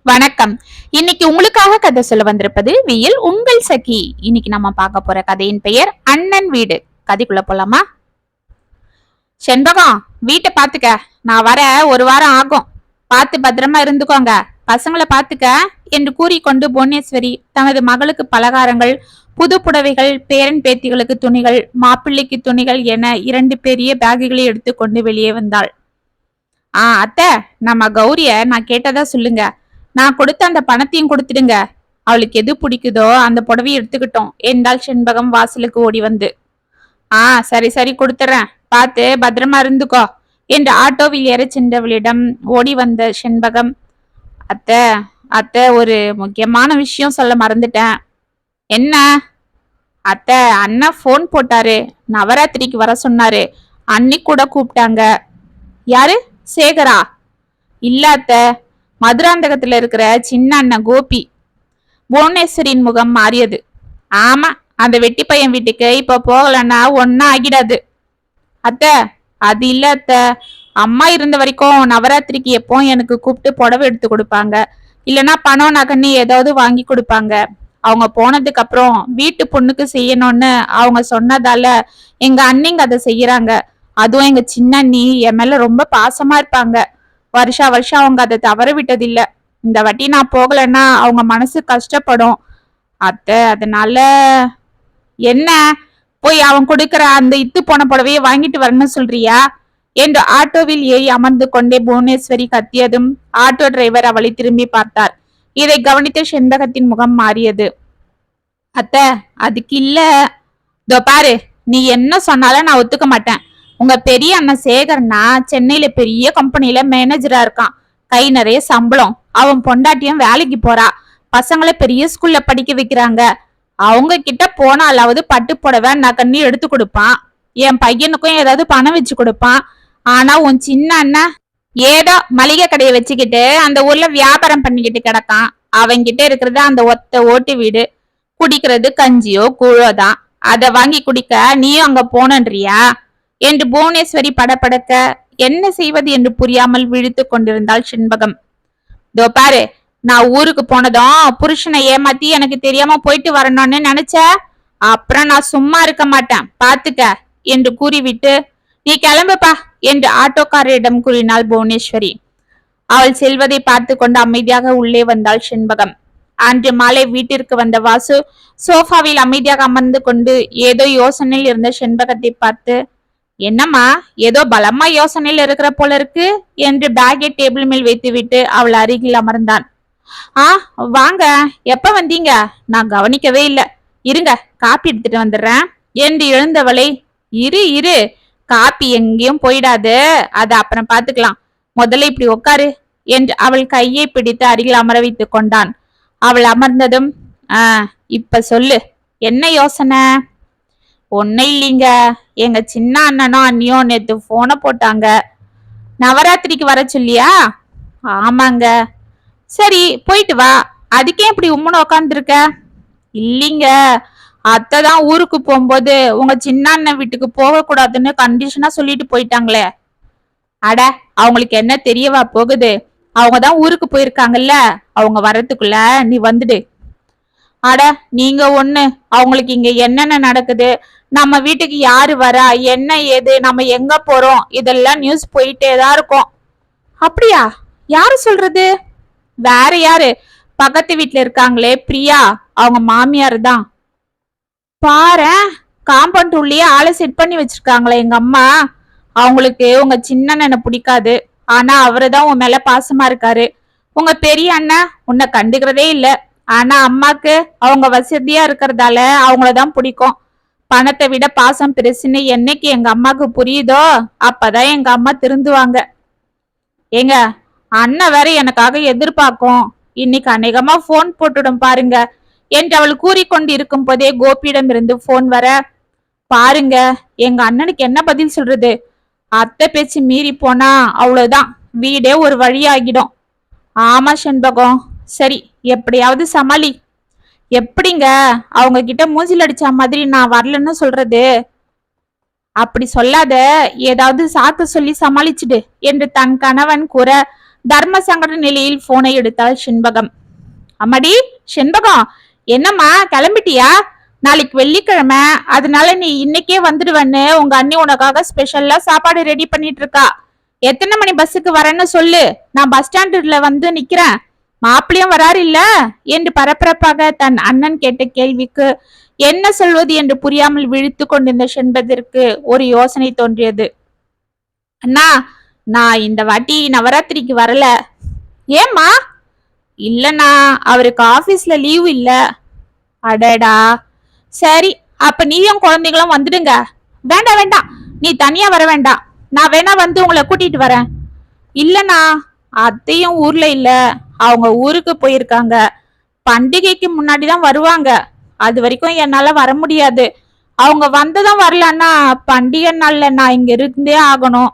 வணக்கம். இன்னைக்கு உங்களுக்காக கதை சொல்ல வந்திருப்பது வியல் உங்கள் சகி. இன்னைக்கு நம்ம பார்க்க போற கதையின் பெயர் அண்ணன் வீடு. கதைக்குள்ள போலாமா? செண்பகம், வீட்டை பாத்துக்க. நான் வர ஒரு வாரம் ஆகும். பார்த்து பத்திரமா இருந்துக்கோங்க. பசங்களை பாத்துக்க என்று கூறிக்கொண்டு புவனேஸ்வரி தனது மகளுக்கு பலகாரங்கள், புது புடவைகள், பேரன் பேத்திகளுக்கு துணிகள், மாப்பிள்ளைக்கு துணிகள் என 2 பெரிய பேக்குகளை எடுத்துக்கொண்டு வெளியே வந்தாள். அத்தை, நம்ம கௌரிய நான் கேட்டதா சொல்லுங்க. நான் கொடுத்த அந்த பணத்தையும் கொடுத்துடுங்க. அவளுக்கு எது பிடிக்குதோ அந்த புடவையை எடுத்துக்கிட்டோம் என்றாள் செண்பகம் வாசலுக்கு ஓடி வந்து. சரி சரி கொடுத்துறேன், பார்த்து பத்திரமா இருந்துக்கோ என்று ஆட்டோவில் ஏற சென்றவளிடம் ஓடி வந்த செண்பகம், அத்தை அத்தை ஒரு முக்கியமான விஷயம் சொல்ல மறந்துட்டேன். என்ன? அத்தை, அண்ணா போன் போட்டாரு, நவராத்திரிக்கு வர சொன்னாரு. அன்னி கூட கூப்பிட்டாங்க. யாரு? சேகரா? இல்ல அத்தை, மதுராந்தகத்துல இருக்கிற சின்ன அண்ணன் கோபி. புவனேஸ்வரின் முகம் மாறியது. ஆமா, அந்த வெட்டி பையன் வீட்டுக்கு இப்ப போகலன்னா ஒன்னும் ஆகிடாது. அத்தை, அது இல்ல அத்தை, அம்மா இருந்த வரைக்கும் நவராத்திரிக்கு எப்போ எனக்கு கூப்பிட்டு புடவை எடுத்து கொடுப்பாங்க, இல்லைன்னா பணம் நகன்னு ஏதாவது வாங்கி கொடுப்பாங்க. அவங்க போனதுக்கு அப்புறம் வீட்டு பொண்ணுக்கு செய்யணும்னு அவங்க சொன்னதால எங்க அண்ணிங்க அதை செய்யறாங்க. அதுவும் எங்க சின்ன அண்ணி என் மேல ரொம்ப பாசமா இருப்பாங்க. வருஷா வருஷம் அவங்க அதை தவற விட்டதில்ல. இந்த வாட்டி நான் போகலன்னா அவங்க மனசு கஷ்டப்படும் அத்தை. அதனால என்ன, போய் அவன் கொடுக்கற அந்த இத்து போன புடவையை வாங்கிட்டு வரணும்னு சொல்றியா என்று ஆட்டோவில் ஏறி அமர்ந்து கொண்டே புவனேஸ்வரி கத்தியதும் ஆட்டோ டிரைவர் அவளை திரும்பி பார்த்தார். இதை கவனித்த செண்பகத்தின் முகம் மாறியது. அத்தை, அதுக்கு இல்ல. இதோ பாரு, நீ என்ன சொன்னாலும் நான் ஒத்துக்க மாட்டேன். உங்க பெரிய அண்ணன் சேகர்னா சென்னையில பெரிய கம்பெனில மேனேஜரா இருக்கான். கை நிறைய சம்பளம். அவன் பொண்டாட்டியும் வேலைக்கு போறா. பசங்களை பெரிய ஸ்கூல்ல படிக்க வைக்கிறாங்க. அவங்க கிட்ட போனாலாவது பட்டு புடவை நகன்னு எடுத்து கொடுப்பான். என் பையனுக்கும் ஏதாவது பணம் வச்சு கொடுப்பான். ஆனா உன் சின்ன அண்ணன் ஏதோ மளிகை கடையை வச்சுக்கிட்டு அந்த ஊர்ல வியாபாரம் பண்ணிக்கிட்டு கிடக்கான். அவங்கிட்ட இருக்கிறது அந்த ஒத்த ஓட்டு வீடு. குடிக்கிறது கஞ்சியோ கூழோ தான். அதை வாங்கி குடிக்க நீயும் அங்க போனன்றியா என்று புவனேஸ்வரி படபடக்க என்ன செய்வது என்று புரியாமல் விழித்து கொண்டிருந்தாள் செண்பகம். இதோ பாரு, நான் ஊருக்கு போனதும் புருஷனை ஏமாத்தி எனக்கு தெரியாம போயிட்டு வரணும்னு நினைச்ச, அப்புறம் நான் சும்மா இருக்க மாட்டேன் பாத்துக்க என்று கூறிவிட்டு நீ கிளம்புப்பா என்று ஆட்டோக்காரரிடம் கூறினாள் புவனேஸ்வரி. அவள் செல்வதை பார்த்து கொண்டு அமைதியாக உள்ளே வந்தாள் செண்பகம். அன்று மாலை வீட்டிற்கு வந்த வாசு சோஃபாவில் அமைதியாக அமர்ந்து கொண்டு ஏதோ யோசனையில் இருந்த செண்பகத்தை பார்த்து, என்னம்மா, ஏதோ பலமா யோசனையில் இருக்கிற போல இருக்கு என்று பேக்கை டேபிள் மேல் வைத்துவிட்டு அவள் அருகில் அமர்ந்தான். வாங்க, எப்ப வந்தீங்க? நான் கவனிக்கவே இல்லை. இருங்க, காப்பி எடுத்துட்டு வந்துடுறேன் என்று எழுந்தவளை, இரு காப்பி எங்கேயும் போயிடாது, அத அப்புறம் பாத்துக்கலாம். முதல்ல இப்படி உட்காரு என்று அவள் கையை பிடித்து அருகில் அமர வைத்துக் கொண்டான். அவள் அமர்ந்ததும், இப்ப சொல்லு, என்ன யோசனை? ஒன்னும் இல்லைங்க, எங்க சின்ன அண்ணனும் அண்ணியும் நேத்து போனை போட்டாங்க. நவராத்திரிக்கு வர சொல்லியா? ஆமாங்க. சரி, போயிட்டு வா. அதுக்கே இப்படி உம்முன்னு உக்காந்துருக்க? இல்லைங்க, அத்தைதான் ஊருக்கு போகும்போது உங்க சின்ன அண்ணன் வீட்டுக்கு போக கூடாதுன்னு கண்டிஷனா சொல்லிட்டு போயிட்டாங்களே. அட, அவங்களுக்கு என்ன தெரியவா போகுது? அவங்கதான் ஊருக்கு போயிருக்காங்கல்ல, அவங்க வர்றதுக்குள்ள நீ வந்துடு. அட, நீங்க ஒண்ணு, அவங்களுக்கு இங்க என்னென்ன நடக்குது, நம்ம வீட்டுக்கு யாரு வரா, என்ன ஏது, நம்ம எங்க போறோம், இதெல்லாம் நியூஸ் போயிட்டேதான் இருக்கும். அப்படியா? யாரு சொல்றது? வேற யாரு, பக்கத்து வீட்டுல இருக்காங்களே பிரியா, அவங்க மாமியார் தான். பாரு, காம்பவுண்ட் உள்ளேயே ஆளை செட் பண்ணி வச்சிருக்காங்களே எங்க அம்மா. அவங்களுக்கு உங்க சின்ன அண்ணனை பிடிக்காது, ஆனா அவருதான் உன் மேல பாசமா இருக்காரு. உங்க பெரிய அண்ணன் உன்னை கண்டுக்கிறதே இல்ல, ஆனா அம்மாக்கு அவங்க வசதியா இருக்கிறதால அவங்களதான் பிடிக்கும். பணத்தை விட பாசம் பெருசுன்னு என்னைக்கு எங்க அம்மாக்கு புரியுதோ அப்பதான் எங்க அம்மா திருந்துவாங்க. ஏங்க, அண்ணன் வேற எனக்காக எதிர்பார்க்கும். இன்னைக்கு அநேகமா போன் போட்டுடும் பாருங்க என்று அவள் கூறிக்கொண்டு இருக்கும் போதே கோபியிடம் இருந்து போன் வர, பாருங்க, எங்க அண்ணனுக்கு என்ன பதில் சொல்றது? அத்தை பேச்சு மீறி போனா அவ்வளவுதான், வீடே ஒரு வழியாகிடும். ஆமா செண்பகம், சரி, எப்படியாவது சமாளி. எப்படிங்க, அவங்க கிட்ட மூஞ்சில் அடிச்ச மாதிரி நான் வரலன்னு சொல்றது? அப்படி சொல்லாத, ஏதாவது சாக்கு சொல்லி சமாளிச்சுடு என்று தன் கணவன் கூற, தர்ம சங்கட நிலையில் போனை எடுத்தாள் செண்பகம். அம்மாடி செண்பகம், என்னம்மா கிளம்பிட்டியா? நாளைக்கு வெள்ளிக்கிழமை, அதனால நீ இன்னைக்கே வந்துடுவேன்னு உங்க அண்ணி உனக்காக ஸ்பெஷல்லா சாப்பாடு ரெடி பண்ணிட்டு இருக்கா. எத்தனை மணி பஸ்ஸுக்கு வரேன்னு சொல்லு, நான் பஸ் ஸ்டாண்டுல வந்து நிக்கிறேன். மாப்பிளையும் வராரு இல்ல என்று பரபரப்பாக தன் அண்ணன் கேட்ட கேள்விக்கு என்ன சொல்வது என்று புரியாமல் விழித்து கொண்டிருந்த செண்பகத்திற்கு ஒரு யோசனை தோன்றியது. அண்ணா, நான் இந்த வாட்டி நவராத்திரிக்கு வரல. ஏம்மா? இல்லண்ணா, அவருக்கு ஆபீஸ்ல லீவு இல்ல. அடடா, சரி, அப்ப நீயும் குழந்தைகளும் வந்துடுங்க. வேண்டாம் வேண்டாம், நீ தனியா வர வேண்டாம், நான் வேணா வந்து உங்களை கூட்டிட்டு வரேன். இல்லண்ணா, அத்தையும் ஊர்ல இல்ல, அவங்க ஊருக்கு போயிருக்காங்க. பண்டிகைக்கு முன்னாடிதான் வருவாங்க. அது வரைக்கும் என்னால வர முடியாது. அவங்க வந்ததும் வரலன்னா பண்டிகை நாள்ல நான் இங்க இருந்தே ஆகணும்.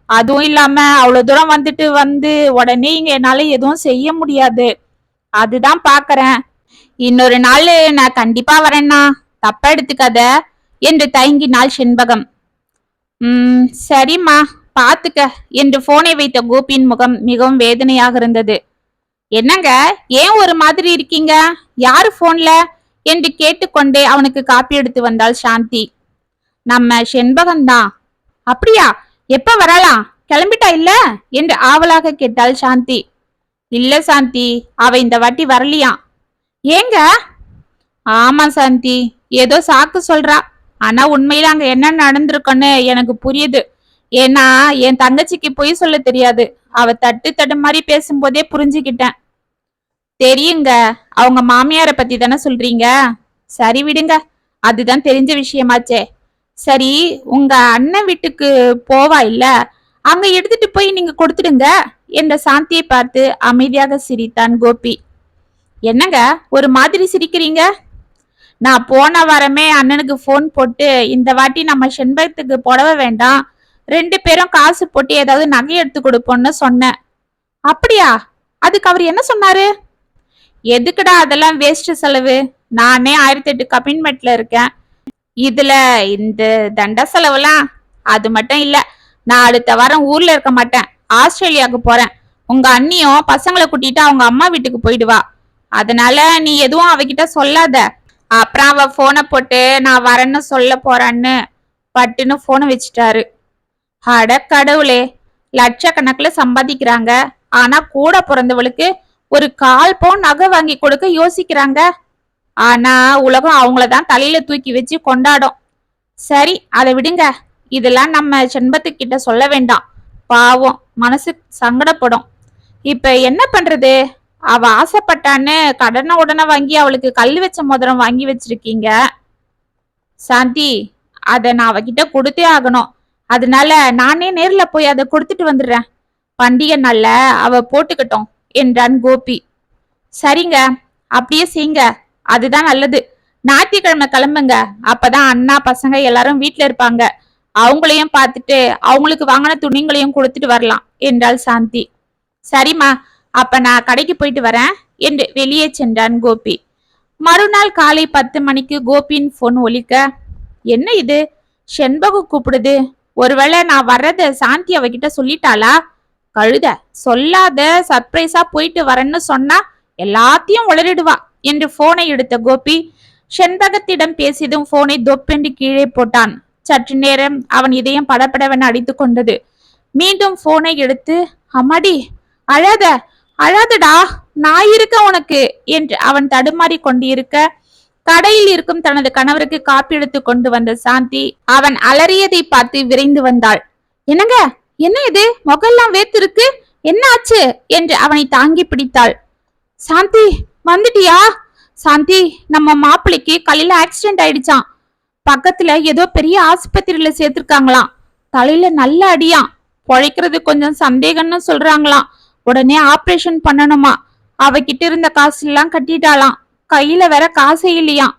அதுவும் இல்லாம அவ்வளவு தூரம் வந்துட்டு உடனே இங்க என்னால எதுவும் செய்ய முடியாது. அதுதான் பாக்குறேன். இன்னொரு நாள் நான் கண்டிப்பா வரேன்னா, தப்பா எடுத்துக்காத என்று தயங்கினாள் செண்பகம். சரிம்மா, பாத்துக்க என்று போனை வைத்த கோபியின் முகம் மிகவும் வேதனையாக இருந்தது. என்னங்க, ஏன் ஒரு மாதிரி இருக்கீங்க? யாரு போன்ல என்று கேட்டுக்கொண்டே அவனுக்கு காப்பி எடுத்து வந்தாள் சாந்தி. நம்ம செண்பகம்தான். அப்படியா? எப்ப வரலாம்? கிளம்பிட்டா இல்ல என்று ஆவலாக கேட்டாள் சாந்தி. இல்ல சாந்தி, அவ இந்த வாட்டி வரலையாம். ஏங்க? ஆமா சாந்தி, ஏதோ சாக்கு சொல்றா. ஆனா உண்மையில அங்க என்ன நடந்திருக்குன்னு எனக்கு புரியுது. ஏன்னா என் தங்கச்சிக்கு பொய் சொல்ல தெரியாது. அவ தட்டு மாதிரி பேசும்போதே புரிஞ்சுக்கிட்டேன். தெரியுங்க, அவங்க மாமியாரை பத்தி தானே சொல்றீங்க. சரி விடுங்க, அதுதான் தெரிஞ்ச விஷயமாச்சே. சரி, உங்க அண்ணன் வீட்டுக்கு போவா இல்ல, அங்க எடுத்துட்டு போய் நீங்க கொடுத்துடுங்க என்ற சாந்தியை பார்த்து அமைதியாக சிரித்தான் கோபி. என்னங்க ஒரு மாதிரி சிரிக்கிறீங்க? நான் போன வாரமே அண்ணனுக்கு போன் போட்டு இந்த வாட்டி நம்ம செண்பகத்துக்கு புடவை வேண்டாம், 2 பேரும் காசு போட்டு ஏதாவது நகை எடுத்து கொடுப்போம்னு சொன்னேன். அப்படியா? அதுக்கு அவர் என்ன சொன்னாரு? எதுக்குடா அதெல்லாம் வேஸ்ட் செலவு, நானே 1008 கமிட்மெண்ட்ல இருக்கேன். இதுல இந்த தண்ட செலவுலாம். அது மட்டும் இல்ல, நான் அடுத்த வாரம் ஊர்ல இருக்க மாட்டேன், ஆஸ்திரேலியாவுக்கு போறேன். உங்க அண்ணியும் பசங்களை கூட்டிட்டு அவங்க அம்மா வீட்டுக்கு போயிடுவா. அதனால நீ எதுவும் அவகிட்ட சொல்லாத. அப்புறம் அவ போனை போட்டு நான் வரேன்னு சொல்ல போறான்னு பட்டுன்னு போனை வச்சுட்டாரு. அட கடவுளே, லட்சக்கணக்குல சம்பாதிக்கிறாங்க. ஆனா கூட பிறந்தவளுக்கு ஒரு 1/4 பவுன் நகை வாங்கி கொடுக்க யோசிக்கிறாங்க. ஆனா உலகம் அவங்களதான் தலையில தூக்கி வச்சு கொண்டாடும். சரி, அதை விடுங்க. இதெல்லாம் நம்ம செண்பத்துக்கிட்ட சொல்ல வேண்டாம், பாவம் மனசு சங்கடப்படும். இப்ப என்ன பண்றது? அவ ஆசைப்பட்டான்னு கடனை உடனே வாங்கி அவளுக்கு கல் வச்ச மோதிரம் வாங்கி வச்சிருக்கீங்க. சாந்தி, அத நான் அவகிட்ட கொடுத்தே ஆகணும். அதனால நானே நேர்ல போய் அதை கொடுத்துட்டு வந்துடுறேன். பண்டிகை நாள்ல அவ போட்டுக்கிட்டோம் என்றான் கோபி. சரிங்க, அப்படியே செய்யுங்க, அதுதான் நல்லது. ஞாயிற்றுக்கிழமை கிளம்புங்க, அப்பதான் அண்ணா பசங்க எல்லாரும் வீட்டுல இருப்பாங்க. அவங்களையும் பார்த்துட்டு அவங்களுக்கு வாங்கின துணிங்களையும் கொடுத்துட்டு வரலாம் என்றாள் சாந்தி. சரிம்மா, அப்ப நான் கடைக்கு போயிட்டு வரேன் என்று வெளியே சென்றான் கோபி. மறுநாள் காலை 10 மணிக்கு கோபியின் போன் ஒலிக்க, என்ன இது, செண்பகம் கூப்பிடுது. ஒருவேளை நான் வர்றத சாந்தி அவகிட்ட சொல்லிட்டாளா? கழுத, சொல்லாத சர்ப்ரைஸா போயிட்டு வரேன்னு சொன்னா எல்லாத்தையும் உளறிடுவா என்று போனை எடுத்த கோபி செண்பகத்திடம் பேசியதும் போனை தொப்பென்று கீழே போட்டான். சற்று நேரம் அவன் இதயம் படபடவென அடித்து கொண்டது. மீண்டும் போனை எடுத்து, அம்மாடி, அழாத அழாதடா, நான் இருக்க உனக்கு என்று அவன் தடுமாறி கொண்டிருக்க, கடையில் இருக்கும் தனது கணவருக்கு காப்பி எடுத்து கொண்டு வந்த சாந்தி அவன் அலறியதை பார்த்து விரைந்து வந்தாள். என்னங்க, என்ன இது, முகெல்லாம் வேத்திருக்கு, என்ன ஆச்சு என்று அவனை தாங்கி பிடித்தாள். சாந்தி, வந்துட்டியா? சாந்தி, நம்ம மாப்பிள்ளைக்கு காலையில ஆக்சிடென்ட் ஆயிடுச்சான். பக்கத்துல ஏதோ பெரிய ஆஸ்பத்திரியில சேர்த்திருக்காங்களாம். தலையில நல்ல அடியாம். பொழைக்கிறது கொஞ்சம் சந்தேகம்னு சொல்றாங்களாம். உடனே ஆபரேஷன் பண்ணணுமா. அவகிட்ட இருந்த காசு எல்லாம் கட்டிட்டாளாம். கையில வேற காசே இல்லையாம்.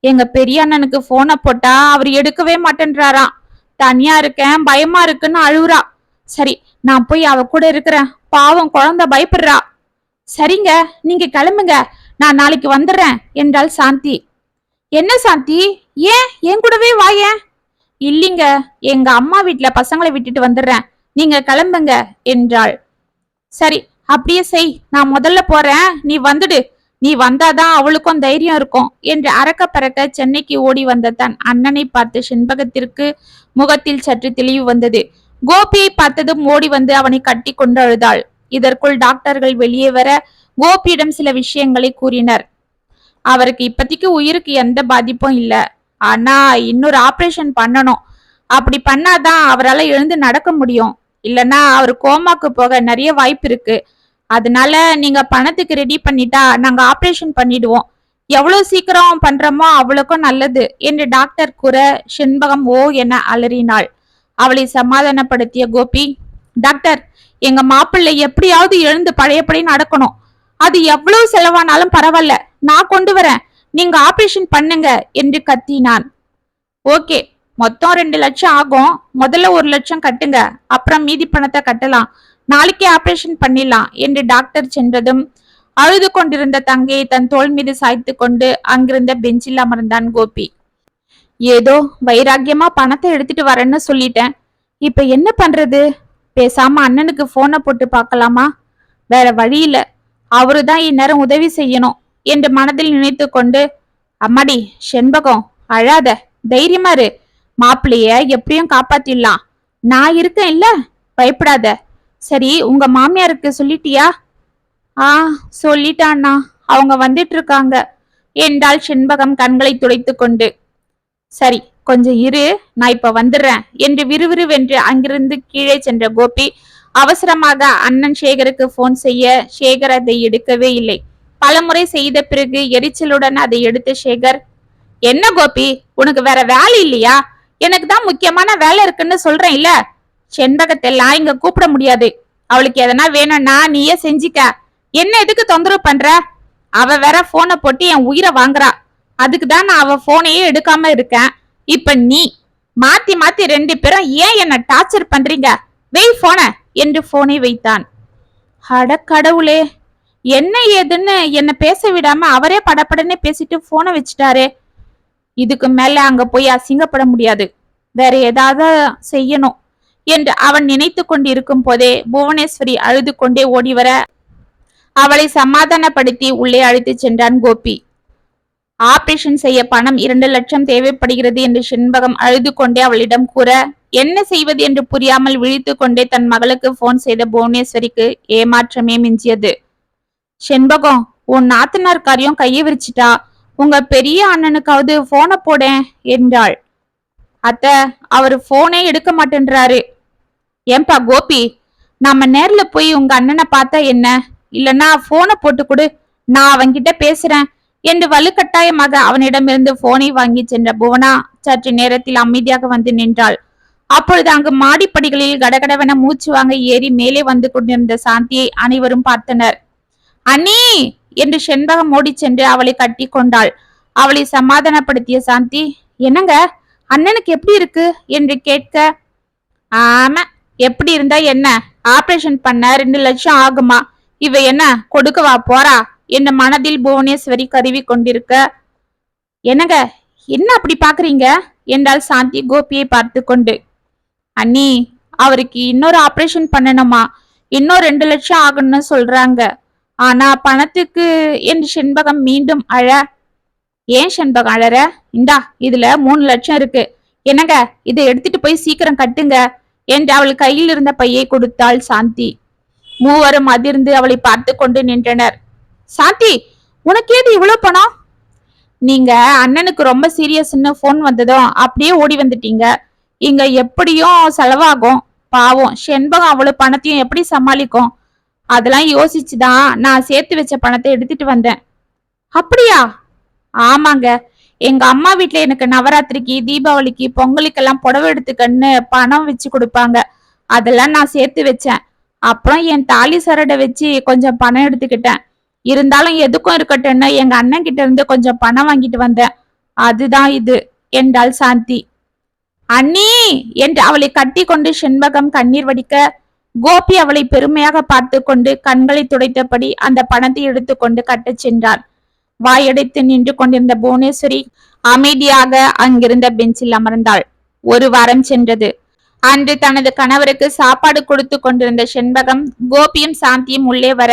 எங்க பெரிய அண்ணனுக்கு போனை போட்டா அவர் எடுக்கவே மாட்டேன்றாராம். தனியா இருக்கேன், பயமா இருக்குன்னு அழுவுறா. சரி, நான் போய் அவ கூட இருக்கிறேன், பாவம் குழந்தை பயப்படுறா. சரிங்க, நீங்க கிளம்புங்க, நான் நாளைக்கு வந்துடுறேன் என்றாள் சாந்தி. என்ன சாந்தி, ஏன் என் கூடவே வாயேன்? இல்லைங்க, எங்க அம்மா வீட்டுல பசங்களை விட்டுட்டு வந்துடுறேன், நீங்க கிளம்புங்க என்றாள். சரி, அப்படியே செய், நான் முதல்ல போறேன், நீ வந்துடு. நீ வந்தாதான் அவளுக்கும் தைரியம் இருக்கும் என்று அறக்க பறக்க சென்னைக்கு ஓடி வந்த தன் அண்ணனை பார்த்து செண்பகத்திற்கு முகத்தில் சற்று தெளிவு வந்தது. கோபியை பார்த்ததும் ஓடி வந்து அவனை கட்டி கொண்டு அழுதாள். இதற்குள் டாக்டர்கள் வெளியே வர கோபியிடம் சில விஷயங்களை கூறினர். அவருக்கு இப்பத்திக்கு உயிருக்கு எந்த பாதிப்பும் இல்ல, ஆனா இன்னொரு ஆபரேஷன் பண்ணணும். அப்படி பண்ணாதான் அவரால் எழுந்து நடக்க முடியும், இல்லனா அவர் கோமாக்கு போக நிறைய வாய்ப்பு இருக்கு. அதனால நீங்க பணத்துக்கு ரெடி பண்ணிட்டா நாங்க ஆபரேஷன் பண்ணிடுவோம். எவ்வளவு சீக்கிரம் பண்றோமோ அவ்வளவுக்கும் நல்லது என்று டாக்டர் கூற செண்பகம் ஓ என அலறினாள். அவளை சமாதானப்படுத்திய கோபி, டாக்டர், எங்க மாப்பிள்ளை எப்படியாவது எழுந்து பழையபடி நடக்கணும். அது எவ்வளவு செலவானாலும் பரவாயில்ல, நான் கொண்டு வரேன், நீங்க ஆபரேஷன் பண்ணுங்க என்று கத்தினான். ஓகே, மொத்தம் 2 லட்சம் ஆகும். முதல்ல 1 லட்சம் கட்டுங்க, அப்புறம் மீதி பணத்தை கட்டலாம். நாளைக்கே ஆபரேஷன் பண்ணிடலாம் என்று டாக்டர் சென்றதும் அழுது கொண்டிருந்த தங்கையை தன் தோள் மீது சாய்த்து கொண்டு அங்கிருந்த பெஞ்சில் அமர்ந்தான் கோபி. ஏதோ வைராக்கியமா பணத்தை எடுத்துட்டு வரேன்னு சொல்லிட்டேன், இப்ப என்ன பண்றது? பேசாம அண்ணனுக்கு போனை போட்டு பார்க்கலாமா? வேற வழி இல்ல, அவருதான் இந்நேரம் உதவி செய்யணும் என்று மனதில் நினைத்து கொண்டு, அம்மாடி செண்பகம், அழாத, தைரியமா இரு, மாப்பிள்ளைய எப்படியும் காப்பாத்திடலாம், நான் இருக்கேன் இல்ல, பயப்படாத. சரி, உங்க மாமியாருக்கு சொல்லிட்டியா? சொல்லிட்டான்னா, அவங்க வந்துட்டு இருக்காங்க என்றாள் செண்பகம் கண்களை துடைத்து கொண்டு. சரி, கொஞ்சம் இரு, நான் இப்ப வந்துடுறேன் என்று விறுவிறுவென்று அங்கிருந்து கீழே சென்ற கோபி அவசரமாக அண்ணன் சேகருக்கு போன் செய்ய சேகர் அதை எடுக்கவே இல்லை. பலமுறை செய்த பிறகு எரிச்சலுடன் அதை எடுத்த சேகர், என்ன கோபி, உனக்கு வேற வேலை இல்லையா? எனக்கு தான் முக்கியமான வேலை இருக்குன்னு சொல்றேன் இல்ல. செண்பகத்தெல்லாம் இங்க கூப்பிட முடியாது, அவளுக்கு எதனா வேணும்னா நீயே செஞ்சிக்க. என்ன எதுக்கு தொந்தரவு பண்ற? அவ வேற போனை போட்டு என் உயிரை வாங்குறா, அதுக்குதான் நான் அவ போனையே எடுக்காம இருக்கேன். இப்ப நீ மாத்தி மாத்தி 2 பேரும் ஏன் என்ன டார்ச்சர் பண்றீங்க? வெய் போன என்று போனை வைத்தான். அட கடவுளே, என்ன ஏதுன்னு என்ன பேச விடாம அவரே படப்படன்னு பேசிட்டு போனை வச்சுட்டாரே. இதுக்கு மேல அங்க போய் அசிங்கப்பட முடியாது, வேற ஏதாவது செய்யணும் என்று அவன் நினைத்து கொண்டிருக்கும் போதே புவனேஸ்வரி அழுது கொண்டே ஓடி வர அவளை சமாதானப்படுத்தி உள்ளே அழைத்து சென்றான் கோபி. ஆபரேஷன் செய்ய பணம் 2 லட்சம் தேவைப்படுகிறது என்று செண்பகம் அழுது கொண்டே அவளிடம் கூற, என்ன செய்வது என்று புரியாமல் விழித்து கொண்டே தன் மகளுக்கு போன் செய்த புவனேஸ்வரிக்கு ஏமாற்றமே மிஞ்சியது. செண்பகம், உன் நாத்தனார் காரியம் கையை விரிச்சிட்டா, உங்க பெரிய அண்ணனுக்காவது போனை போடேன் என்றாள். அத்த, அவரு போனே எடுக்க மாட்டேன்றாரு. ஏன்பா கோபி, நாம நேர்ல போய் உங்க அண்ணனை பார்த்தா என்ன, இல்லன்னா போனை போட்டு கொடு, நான் அவன்கிட்ட பேசுறேன் என்று வலுக்கட்டாயமாக அவனிடமிருந்து போனை வாங்கி சென்ற புவனா சற்று நேரத்தில் அமைதியாக வந்து நின்றாள். அப்பொழுது அங்கு மாடிப்படிகளில் கடகடவென மூச்சு வாங்க ஏறி மேலே வந்து கொண்டிருந்த சாந்தியை அனைவரும் பார்த்தனர். அண்ணி என்று செண்பகம் ஓடி சென்று அவளை கட்டி கொண்டாள். அவளை சமாதானப்படுத்திய சாந்தி, என்னங்க அண்ணனுக்கு எப்படி இருக்கு என்று கேட்க, ஆமா, எப்படி இருந்தா என்ன, ஆபரேஷன் பண்ண 2 லட்சம் ஆகுமா, இவ என்ன கொடுக்கவா போறா என்ற மனதில் புவனேஸ்வரி கருவி கொண்டிருக்க, என்னங்க என்ன அப்படி பாக்குறீங்க என்றால் சாந்தி கோபியை பார்த்து கொண்டு. அண்ணி, அவருக்கு இன்னொரு ஆபரேஷன் பண்ணணுமா, இன்னும் 2 லட்சம் ஆகணும்னு சொல்றாங்க, ஆனா பணத்துக்கு என்று செண்பகம் மீண்டும் அழ. ஏன் செண்பகம் அழற? இந்தா, இதுல 3 லட்சம் இருக்கு, என்னங்க இதை எடுத்துட்டு போய் சீக்கிரம் கட்டுங்க என்று அவள் கையில் இருந்த பையை கொடுத்தாள் சாந்தி. மூவரும் அதிர்ந்து அவளை பார்த்து கொண்டு நின்றனர். சாந்தி, உனக்கு ஏது இவ்வளவு பணம்? நீங்க அண்ணனுக்கு ரொம்ப சீரியஸ்ன்னு போன் வந்ததும் அப்படியே ஓடி வந்துட்டீங்க, இங்க எப்படியும் செலவாகும், பாவம் செண்பகம் அவ்வளவு பணத்தையும் எப்படி சமாளிக்கும், அதெல்லாம் யோசிச்சுதான் நான் சேர்த்து வச்ச பணத்தை எடுத்துட்டு வந்தேன். அப்படியா? ஆமாங்க, எங்க அம்மா வீட்டுல எனக்கு நவராத்திரிக்கு, தீபாவளிக்கு, பொங்கலுக்கெல்லாம் புடவை எடுத்துக்கன்னு பணம் வச்சு கொடுப்பாங்க, அதெல்லாம் நான் சேர்த்து வச்சேன். அப்புறம் என் தாலி சரடை வச்சு கொஞ்சம் பணம் எடுத்துக்கிட்டேன். இருந்தாலும் எதுக்கும் இருக்கட்டும்னு எங்க அண்ணன் கிட்ட இருந்து கொஞ்சம் பணம் வாங்கிட்டு வந்தேன், அதுதான் இது என்றாள் சாந்தி. அண்ணி என்று அவளை கட்டி கொண்டு செண்பகம் கண்ணீர் வடிக்க, கோபி அவளை பெருமையாக பார்த்து கொண்டு கண்களை துடைத்தபடி அந்த பணத்தை எடுத்துக்கொண்டு கட்டச் சென்றான். வாயடைத்து நின்று கொண்டிருந்த புவனேஸ்வரி அமைதியாக அங்கிருந்த பெஞ்சில் அமர்ந்தாள். 1 வாரம் சென்றது. அன்று தனது கணவருக்கு சாப்பாடு கொடுத்து கொண்டிருந்த செண்பகம் கோபியும் சாந்தியும் உள்ளே வர,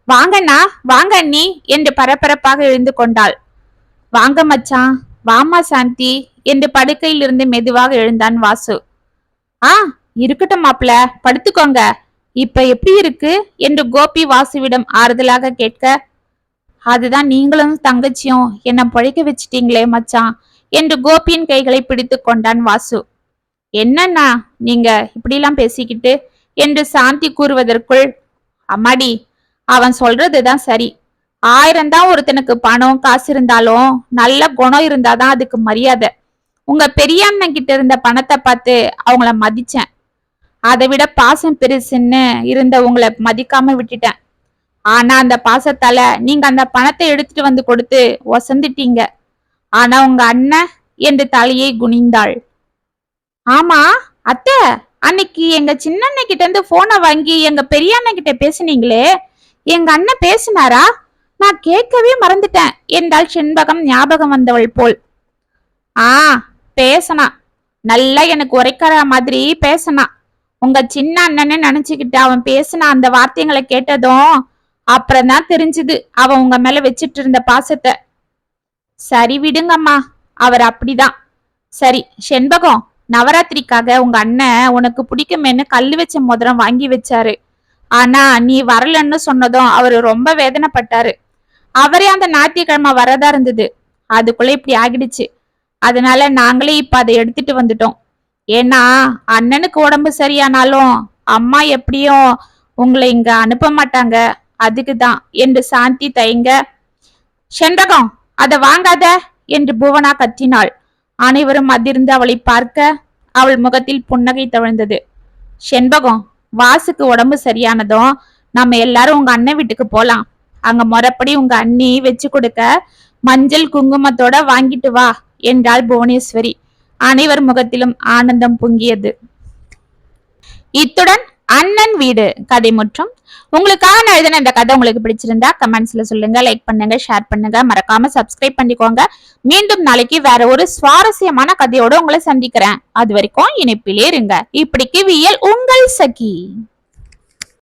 வாங்கண்ணா வாங்க அண்ணி என்று பரபரப்பாக எழுந்து கொண்டாள். வாங்க மச்சான், வாமா சாந்தி என்று படுக்கையில் இருந்து மெதுவாக எழுந்தான் வாசு. இருக்கட்டும் மாப்ள, படுத்துக்கோங்க. இப்ப எப்படி இருக்கு என்று கோபி வாசுவிடம் ஆறுதலாக கேட்க, அதுதான் நீங்களும் தங்கச்சியும் என்ன பழைக்க வச்சிட்டீங்களே மச்சான் என்று கோபியின் கைகளை பிடித்து கொண்டான் வாசு. என்னன்னா நீங்க இப்படிலாம் பேசிக்கிட்டு என்று சாந்தி கூறுவதற்குள், அம்மாடி அவன் சொல்றதுதான் சரி. 1000 தான் ஒருத்தனுக்கு பணம் காசு இருந்தாலும் நல்ல குணம் இருந்தாதான் அதுக்கு மரியாதை. உங்க பெரிய அண்ணன் கிட்ட இருந்த பணத்தை பார்த்து அவங்கள மதிச்சேன். அதை விட பாசம் பெருசுன்னு இருந்த உங்களை மதிக்காம விட்டுட்டேன். ஆனா அந்த பாசத்தால நீங்க அந்த பணத்தை எடுத்துட்டு வந்து கொடுத்து ஒசந்துட்டீங்க. ஆனா உங்க அண்ணன் என்று தலையை குனிந்தாள். ஆமா அத்தை, அன்னைக்கு எங்க சின்ன அண்ணன் கிட்ட இருந்து போனை வாங்கி எங்க பெரிய அண்ணன் கிட்ட பேசுனீங்களே, எங்க அண்ணன் பேசினாரா? நான் கேட்கவே மறந்துட்டேன் என்றாள் செண்பகம் ஞாபகம் வந்தவள் போல். பேசனா, நல்லா எனக்கு உரைக்கிற மாதிரி பேசனா. உங்க சின்ன அண்ணன்னு நினைச்சுக்கிட்டு அவன் பேசின அந்த வார்த்தைகளை கேட்டதும் அப்புறம் தான் தெரிஞ்சுது அவன் உங்க மேல வச்சிட்டு இருந்த பாசத்தை. சரி விடுங்கம்மா, அவர் அப்படிதான். சரி செண்பகம், நவராத்திரிக்காக உங்க அண்ணன் உனக்கு பிடிக்குமேன்னு கல்லு வச்ச மோதிரம் வாங்கி வச்சாரு. ஆனா நீ வரலன்னு சொன்னதும் அவரு ரொம்ப வேதனைப்பட்டாரு. அவரே அந்த ஞாயிற்றுக்கிழமை வரதா இருந்தது, அதுக்குள்ள இப்படி ஆகிடுச்சு. அதனால நாங்களே இப்ப அதை எடுத்துட்டு வந்துட்டோம். ஏன்னா அண்ணனுக்கு உடம்பு சரியானாலும் அம்மா எப்படியும் உங்களை இங்க அனுப்ப மாட்டாங்க, அதுக்குதான் என்று சாந்தி தயங்க, செண்பகம் அதை வாங்காத என்று புவனா கத்தினாள். அனைவரும் அதிர்ந்து அவளை பார்க்க அவள் முகத்தில் புன்னகை தவழ்ந்தது. செண்பகம், வாசுக்கு உடம்பு சரியானதும் நம்ம எல்லாரும் உங்க அண்ணன் வீட்டுக்கு போலாம். அங்க முறைப்படி உங்க அண்ணி வச்சு கொடுக்க மஞ்சள் குங்குமத்தோட வாங்கிட்டு வா என்றாள் புவனேஸ்வரி. அனைவர் முகத்திலும் ஆனந்தம் பொங்கியது. இத்துடன் அண்ணன் வீடு கதை முற்றும். உங்களுக்காக நான் எழுதின இந்த கதை உங்களுக்கு பிடிச்சிருந்தா கமெண்ட்ஸ்ல சொல்லுங்க, லைக் பண்ணுங்க, ஷேர் பண்ணுங்க, மறக்காம சப்ஸ்கிரைப் பண்ணிக்கோங்க. மீண்டும் நாளைக்கு வேற ஒரு சுவாரஸ்யமான கதையோட உங்களை சந்திக்கிறேன். அது வரைக்கும் இணைப்பிலே இருங்க. இப்படிக்கு வியல் உங்கள் சகி.